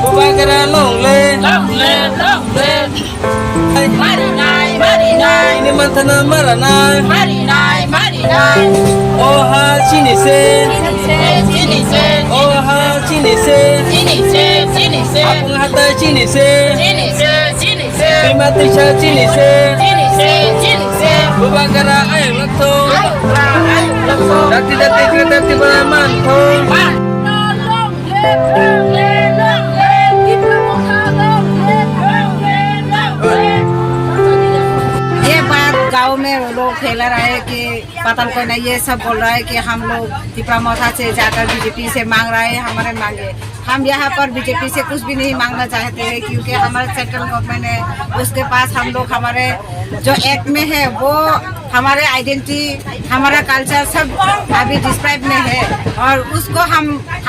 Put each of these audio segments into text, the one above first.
Bubagara long le. Marinai. Ini mantana maranai. Marinai. Oha sini se. Oha sini se. Apung hata sini se. Primatisha sini se. Bubagara ayo lakto. Dati beraman to. ये बात गांव में लोग फैला रहा है कि पता कोई नहीं, ये सब बोल रहा है कि हम लोग तिपरा मोथा से जाकर बीजेपी से मांग रहे हैं हमारे मांगे। हम यहाँ पर बीजेपी से कुछ भी नहीं मांगना चाहते हैं, क्योंकि हमारे सेंट्रल गवर्नमेंट है, उसके पास हम लोग हमारे जो एक्ट में है वो हमारे आइडेंटिटी, हमारा कल्चर सब अभी डिस्क्राइब में है, और उसको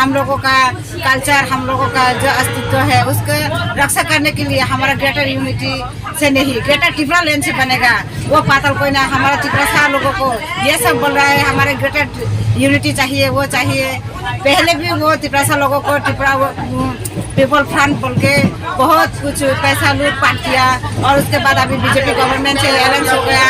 हम लोगों का कल्चर, हम लोगों का जो अस्तित्व है उसको रक्षा करने के लिए हमारा ग्रेटर यूनिटी से नहीं, ग्रेटर त्रिपुरा लैंड से बनेगा। वो पातल कोई ना, हमारा त्रिपुरा सा लोगों को ये सब बोल रहा है हमारे ग्रेटर यूनिटी चाहिए, वो चाहिए। पहले भी वो त्रिपुरा सा लोगों को त्रिपुरा पीपल फ्रंट बोल के बहुत कुछ पैसा लूटपाट किया, और उसके बाद अभी बीजेपी गवर्नमेंट से अलायंस हो गया।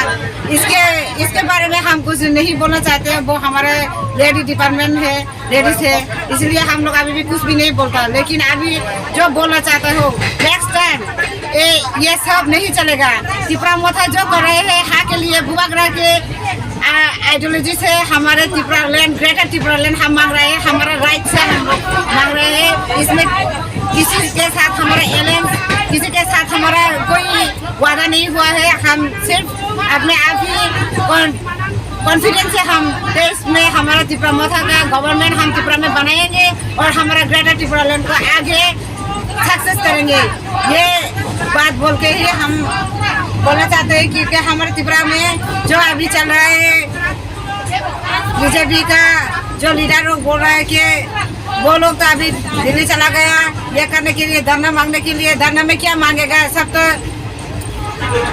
इसके बारे में हम कुछ नहीं बोलना चाहते हैं, वो हमारे लेडी डिपार्टमेंट है, लेडीज है, इसलिए हम लोग अभी भी कुछ भी नहीं बोलता। लेकिन अभी जो बोलना चाहते हो नेक्स्ट टाइम ये सब नहीं चलेगा। त्रिपुरा मोथा जो कर रहे हैं हाँ के लिए बुबागरा के आइडियोलॉजी से हमारे Tripura land, greater Tripura land हम मांग रहे हैं, हमारा राइट से हम मांग रहे हैं। इसमें किसी के साथ हमारा एलायंस, किसी के साथ हमारा कोई वादा नहीं हुआ है। हम सिर्फ अपने आप ही कॉन्फिडेंस से हम देश में हमारा त्रिपुरा मोथा का गवर्नमेंट हम त्रिपुरा में बनाएंगे, और हमारा ग्रेटर त्रिपुरा लैंड को आगे सक्सेस करेंगे। ये बात बोल के ही हम बोलना चाहते हैं, क्योंकि हमारे त्रिपुरा में जो अभी चल रहा है बीजेपी का जो लीडर लोग बोल रहा है कि वो लोग तो अभी दिल्ली चला गया ये करने के लिए, धरना मांगने के लिए। धरना में क्या मांगेगा, सब तो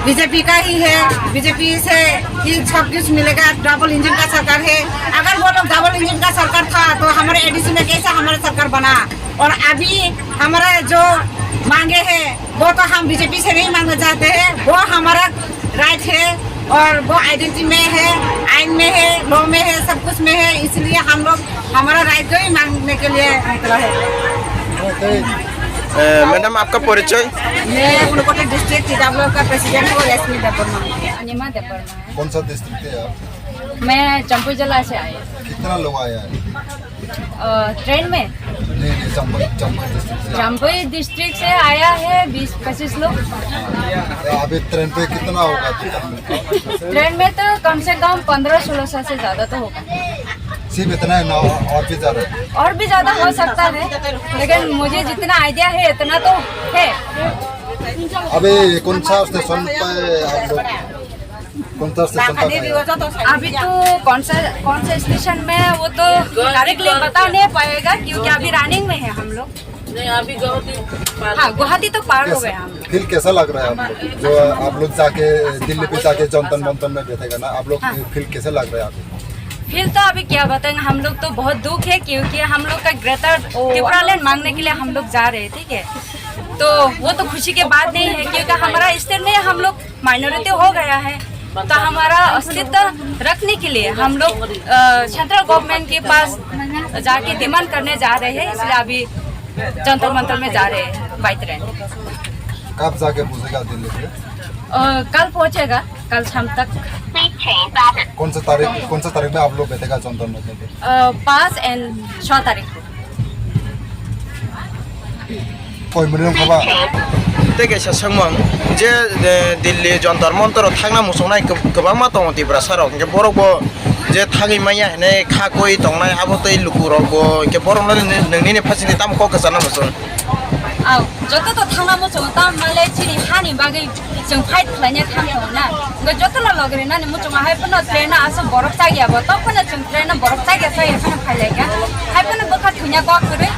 बीजेपी का ही है, बीजेपी से ही सब कुछ मिलेगा। डबल इंजन का सरकार है, अगर वो लोग डबल इंजन का सरकार था तो हमारे एडीसी में कैसा हमारा सरकार बना। और अभी हमारा जो मांगे हैं वो तो हम बीजेपी से नहीं मांगना चाहते हैं, वो हमारा राइट है, और वो आइडेंटिटी में है, आइन में है, लॉ में है, सब कुछ में है। इसलिए हम लोग हमारा राइट को ही मांगने के लिए निकला है। मैडम आपका परिचय? मैं उनकोटे डिस्ट्रिक्ट चिटागो का प्रेसिडेंट हूँ, रेशमी देवबर्मा। कौन सा डिस्ट्रिक्ट है आप? मैं चंपू जिला से आई। कितना लोग आया है? ट्रेन में? नहीं, चंपू डिस्ट्रिक्ट से आया है 20-25 लोग। अभी ट्रेन पे कितना होगा? ट्रेन में तो कम से कम 1500-1600 से ज्यादा तो होगा। सिर्फ इतना है ना, और भी ज्यादा? और भी ज्यादा हो सकता है, लेकिन मुझे जितना आइडिया है इतना तो है। अभी कौन सा स्टेशन पे आप लोग, कौन सा स्टेशन पे? अभी तो कौन सा स्टेशन में वो तो डायरेक्टली बता नहीं पाएगा, क्योंकि अभी रनिंग में है हम लोग। नहीं अभी गुवाहाटी तो पार हो गया हम लोग। फील कैसा लग रहा है आप लोग, जो आप लोग जाके दिल्ली पे जाके जंतर मंतर में बैठेगा ना, आप लोग फील कैसे लग रहा है आपको? फिर तो अभी क्या बताएंगे, हम लोग तो बहुत दुख है, क्योंकि हम लोग का ग्रेटर त्रिपुरा लैंड मांगने के लिए हम लोग जा रहे हैं, ठीक है। तो वो तो खुशी की बात नहीं है, क्योंकि हमारा स्टेट में हम लोग माइनॉरिटी हो गया है, तो हमारा अस्तित्व रखने के लिए हम लोग सेंट्रल गवर्नमेंट के पास जाके डिमांड करने जा रहे हैं। इसलिए अभी जंतर मंतर में जा रहे हैं बाई ट्रेन। कब जाके पहुंचेगा दिल्ली पे? कल पहुंचेगा, कल शाम तक। कौन सा तारीख में आप लोग बैठेगा जंतर मंतर पे? 5 और 6 तारीख को। कोई मिनिमम खबर Tege sasangmang je Delhi jantar montor thangna musongnai kobangma tongo Tripura sarok ke borok bo je thangi maya ne khakoi tongnai abo toi lukurok bo ke borok nongni ne phasini tam ko kasana muson आउ जत तो थांगा मो चोता माले चिनि हानि बागै जों fight खालायनो थांगौ ना जतला लगरे ना मो चोंगा हायपन ट्रेन आसो बरफ जागिया ब तपन जों ट्रेन बरफ जागिया सय एखन फाइलायगा हायपन बखा थुnya ग करे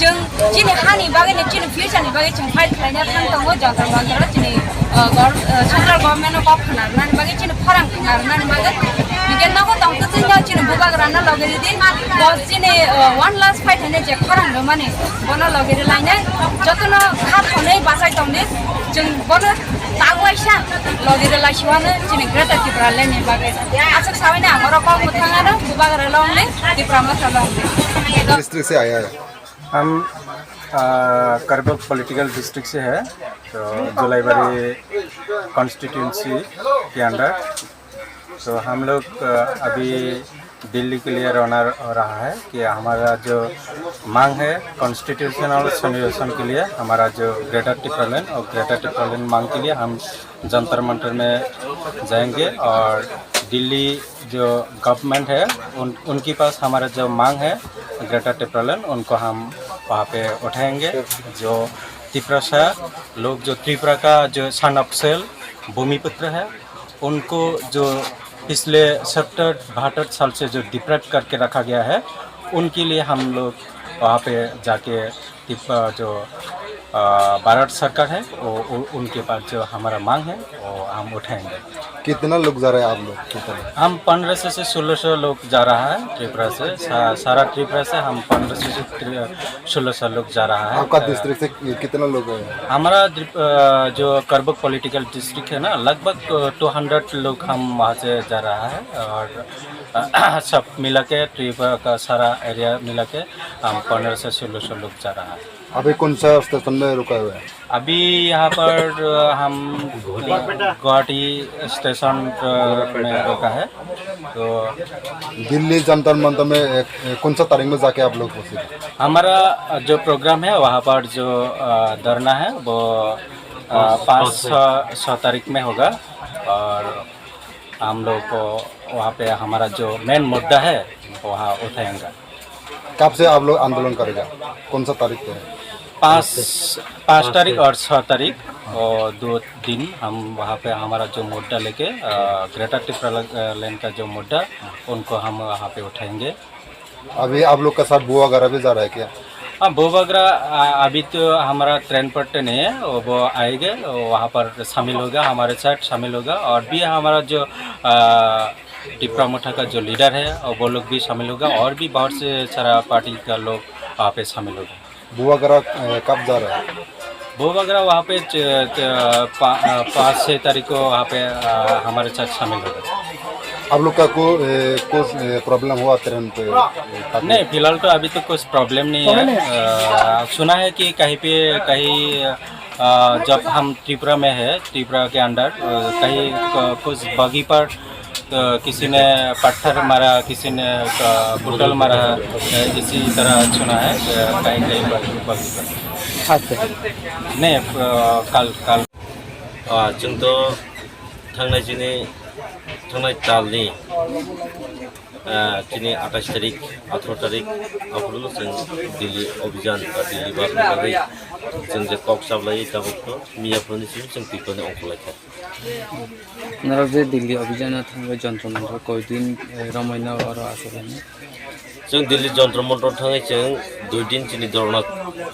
जों चिनि हानि बागै ने चिनि फ्यूचरनि बागै जों फाइट खालायनो थांगौ जंतर मंतर चिनि सेंट्रल गवर्नमेन्ट को खनारनानि बागै चिनि फरां खनारनानि बागै Then now tong tu sini cina buka kerana lagi di bos cina one last fight hanya je korang do mana bono lagi di lainnya jatuh no khat hone basai tong ni jeng bono tahu aja lagi di lain siapa cina Greta Thunberg lain ni bagai asal sawahnya orang kau mutang ada buka kerana ni di Pramas kalau district से आया है हम करबक political district से है तो जुलाईबारी constituency के under तो हम लोग अभी दिल्ली के लिए रवाना हो रहा है कि हमारा जो मांग है कॉन्स्टिट्यूशनल सॉल्यूशन के लिए हमारा जो ग्रेटर टिप्रोलैंड और ग्रेटर टिप्रोलैंड मांग के लिए हम जंतर मंतर में जाएंगे और दिल्ली जो गवर्नमेंट है उनके पास हमारा जो मांग है ग्रेटर टिप्रोलैंड उनको हम वहाँ पे उठाएंगे। जो त्रिपुरा लोग जो त्रिपुरा का जो सन ऑफ सेल भूमिपुत्र है उनको जो पिछले 70-72 साल से जो डिप्रेट करके रखा गया है उनके लिए हम लोग वहाँ पे जाके जो भारत सरकार है वो उनके पास जो हमारा मांग है वो हम उठाएंगे। कितना लोग जा रहे हैं आप लोग कितना हम 1500 से 1600 लोग जा रहा है त्रिपुरा से सारा त्रिपुरा से हम 1500 से 1600 लोग जा रहा है। आपका डिस्ट्रिक्ट से कितना लोग हैं हमारा जो करबक पॉलिटिकल डिस्ट्रिक्ट है ना लगभग 200 लोग हम वहाँ से जा रहा है और सब मिला के त्रिपुरा का सारा एरिया मिला के हम 1500 से 1600 लोग जा रहा है। अभी कौन सा स्टेशन में रुका हुआ है अभी यहाँ पर हम गुवाहाटी स्टेशन में रुका है। तो दिल्ली जंतर मंतर में कौन सा तारीख में जाके आप लोग पहुँचे हमारा जो प्रोग्राम है वहाँ पर जो धरना है वो 5-6 तारीख में होगा और हम लोग को वहाँ पे हमारा जो मेन मुद्दा है वहाँ उठाएंगे। कब से आप लोग आंदोलन करेगा कौन सा तारीख पे 5 तारीख और 6 तारीख और 2 दिन हम वहाँ पे हमारा जो मुद्दा लेके ग्रेटर टिप्रोलैंड का जो मुद्दा उनको हम वहाँ पे उठाएंगे। अभी आप लोग का साथ बुआ वगैरह भी जा रहा है क्या हाँ बोबागरा अभी तो हमारा ट्रेन पर नहीं है वो आएंगे वहाँ पर शामिल होगा हमारे साथ शामिल होगा और भी हमारा जो टिप्रा मुठा का जो लीडर है वो लोग भी शामिल होगा और भी बहुत से सारा पार्टी का लोग वहाँ पे शामिल होगा। बुआ वगैरह कब जा रहा है बोबागरा वहाँ पे 5-6 तारीख को वहाँ पे हमारे साथ शामिल होगा। आप लोग का कुछ प्रॉब्लम हुआ ट्रेन पे नहीं फिलहाल तो अभी तो कुछ प्रॉब्लम नहीं है। सुना है कि कहीं जब हम त्रिपुरा में है त्रिपुरा के अंदर कहीं कुछ बगी पर तो किसी ने पत्थर मारा किसी ने बुटल मारा इसी तरह सुना है कहीं बगी पर नहीं कल जोंथ' थांनाय दालनि दिनै 28 तारिख 18 तारिख आवफोरावनो जों दिल्ली अभियान बा दिल्ली बारनि बागै जों जे कक साबलायो दाबोथ' मियाफोरनिसिम जों बेखौनो अंखलायखाय আপনারা যে দিল্লি অভিযানে থাকবে যন্ত্রমন্ত্র কয়দিন रमायना और आसोलानि जों दिल्ली जंतर मंतर थाङै जों 2 दिन दिनै धरना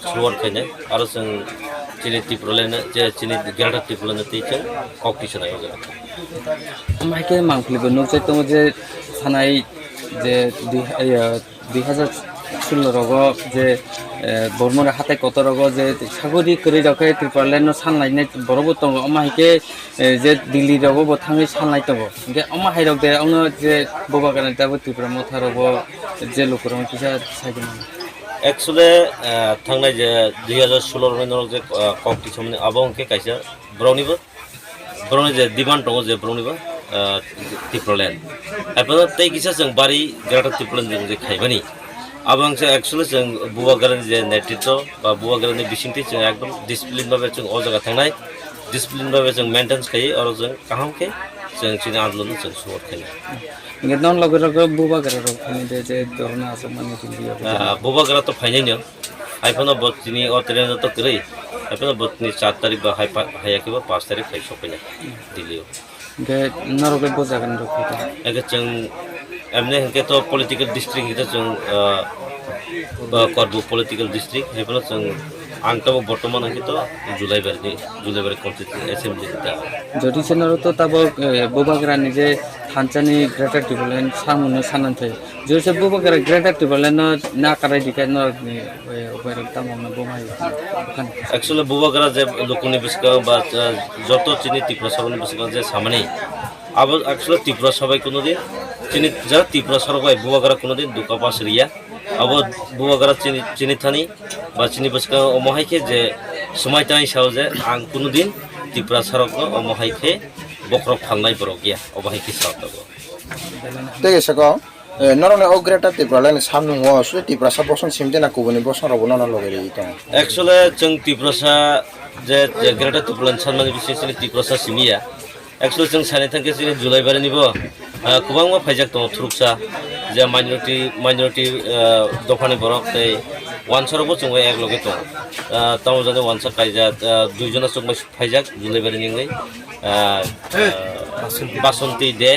सुरुवात खायनो आरो जों दिनै त्रिपुरालैनो जे दिनै ग्रेटर त्रिपुरालैनो जों ककटिसनायाव जों माइके मांफलिबो नुजायतो जे थानाय जे 2016 रगो जे बर्मरे हाथाय कत रगो जे सागरि करै जाके त्रिपुरालैनो सानलायनाय बरबो दङ माइके जे दिल्ली रगो बो थाङै सानलाय दङ जे अमा हायरग दे आङो जे बोबागान दाबो त्रिपुरा मथारबो जे लोकरम किसा साइदन एक्चुअली थांनाय जे 2016 माइनाव जे ककटिसन आबंके कायसा ब्राउनिबो जे डिमान्ड दङ जे ब्राउनिबो त्रिपुरालैन एफोर तै किसा जों बारि ग्रेटर त्रिपुरालैन जों जे खायबानि आबंग से एक्चुअली जों बुवागारनि जे नेतृत्व बा बुवागारनि बिसिंथि जों एकदम डिसिप्लिन भाबे जों अ जायगा थांनाय डिसिप्लिन भाबे जों मेंटेन्स खायो आरो जों काहामके जों चिनि आन्दोलन जों सुरुवात खायो नन लगे लगे बुवागार रग खानि दे जे दरना आसमानि दिल्ली बुवागार तो फाइनायनो आइफोना बतनि अतरेन तो करै आइफोना बतनि 4 तारिख बा हायाके बा 5 तारिख खाय सफैना दिल्लीयाव गे नरगे बोजागन रखै एके जों एमने हके तो पॉलिटिकल डिस्ट्रिक्ट हिता जों करबो पॉलिटिकल डिस्ट्रिक्ट हेफोना जों आं तो बर्तमान आंखि तो जुलाइबारि कन्स्टिटिउन्सि एसेम्बलि दा যদি সেনারও তো তাবো বুবাগ্রানি যে থানচানি গ্রেটার টিবলেন সামনে সানান্তে যেসব বুবাগ্রা গ্রেটার টিবলেন না কারাই দিকে ন ওপরে তামনা বুমাই एक्चुअली बुबागरा जे लोकनि बिसका बा যত চিনি ত্রিপুরা সরকারের বিসকা যে সামনে अब एक्चुअली ত্রিপুরা সবাই কোনোদিন চিনি যা ত্রিপুরা সরকার বুবাগরা কোনোদিন দুকা পাস রিয়া अब बुबागरा চিনি থানি বা চিনি বিসকা অমহাইকে যে সময়টাই সাও যে आं কোনোদিন ত্রিপুরা সরকার অমহাইকে বক্রক ফালনাই বড় গিয়া অমহাইকে সাও তব ঠিক আছে কও নরনে অগ্রেটা ত্রিপুরালেন সামনে হওয়া সুদে ত্রিপুরা সা বসন সিমতে না কুবনি বসন রব না লগে রে ইতো एक्चुअली जों ত্রিপুরা जे ग्रेटार ত্রিপুরা सानमानि बिसनि ত্রিপুরা सिमिया एक्चुअली जों सानै थांखे जों जुलाइबारि निबो गोबां फाइजाक दं थुरुकसा जे माइनरिटी दफानि बरक तै वानसरबो जों एक लगे दं ताव जाने वानसर कायजा दुइजना जों फाइजाक जुलाइबारि निङै बासन्ति दे